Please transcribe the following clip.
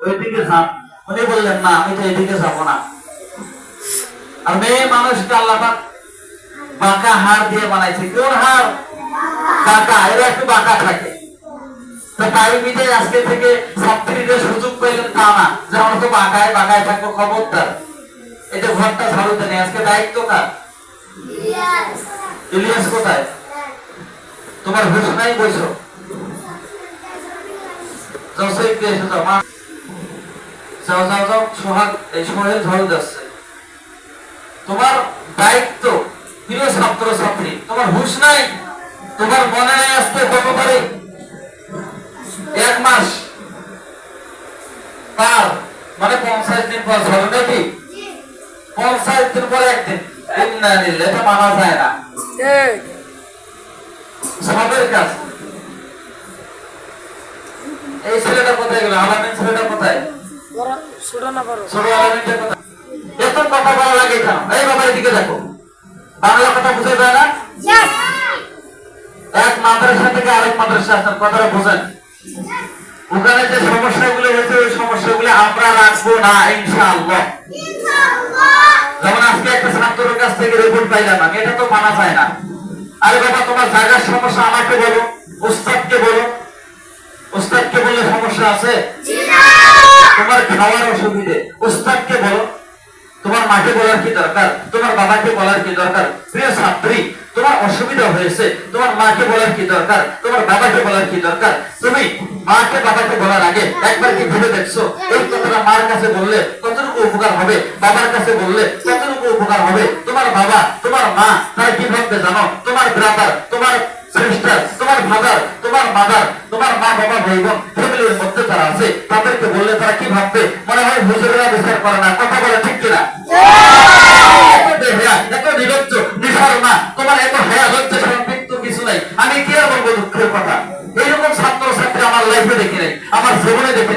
ওইদিকে যান। উনি বললেন না, আমি তো এদিকে যাব না। আর মেয়ে মানুষকে আল্লাহ পাক বাঁকা হাড় দিয়ে বানাইছে। কোন হাড়? বাঁকা। এরা একটু বাঁকা থাকে। তো তাই বিজয় আজকে থেকে ছাত্রীদের সুযোগ পেলেন তা না যে আমরা তো বাঁকায় বাঁকায় থাকবো। খবরদার, এটা ঘরটা ঝাড়ুতে নেই। আজকে দায়িত্ব কার? ইলিয়াস কোথায়? তোমার হুশ নাই? বইছো যাও, সেইতে এসে যাও মা, যাও যাও যাও। সোহাগ, এই সোহেল ঝাড়ু যাচ্ছে। তোমার দায়িত্ব, প্রিয় ছাত্র ছাত্রী, তোমার হুশ নাই? তোমার মনে নাই আসতে কত পারে? 1 মাস পার মানে 50 দিন পর ঝাড়ু নাকি? 50 দিন পর একদিন। এটা মানা যায় না। সবের কাজ। এই ছেলেটা কোথায় গেল? আলামিন ছেলেটা কোথায়? ছোট আলামিনটা কোথায়? এত কথা বলা লাগে কেন? এই বাবা এদিকে দেখো, বাংলা কথা বুঝে যায় না? এক মাদ্রাসা থেকে আরেক মাদ্রাসা আপনার কথাটা বোঝেন। ওখানে যে সমস্যাগুলো হয়েছে ওই সমস্যাগুলো আমরা রাখবো না ইনশাআল্লাহ। যেমন আজকে একটা ছাত্রের কাছ থেকে রিপোর্ট পাইলাম, আমি এটা তো মানা যায় না। আরে বাবা, তোমার জায়গার সমস্যা আমাকে বলো, উস্তাদকে বলো। উস্তাদকে বললে সমস্যা আছে? তোমার খাওয়ার অসুবিধে, উস্তাদকে বলো। তোমার মাকে বলার কি দরকার? তোমার বাবাকে বলার কি দরকার? প্রিয় ছাত্রী, তোমার অসুবিধা হয়েছে, তোমার মাকে বলার কি দরকার? তোমার বাবাকে বলার কি দরকার? তুমি মাকে বাবাকে বলার আগে একবার কি ভেবে দেখছো এই কথাটা মার কাছে বললে কতটুকু উপকার হবে, বাবার কাছে বললে কতটুকু উপকার হবে? তোমার বাবা, তোমার মা তারা কি ভাববে জানো? তোমার ব্রাদার, তোমার সিস্টার, তোমার ফাদার, তোমার মাদার, তোমার মা বাবা ভাই বোন ফ্যামিলির মধ্যে যারা আছে তাদেরকে বললে তারা কি ভাববে? মনে হয় হুজুরেরা বিচার করে না। কথা বলে ঠিক কিনা? এত নিরজ্জ নিশারমা, তোমার এত হায়া লজ্জা সম্পৃক্ত কিছু নাই। আমি কি আর বলবো দুঃখের কথা? এইরকম ছাত্র ছাত্রী আমার লাইফে দেখি নাই, আমার জীবনে দেখি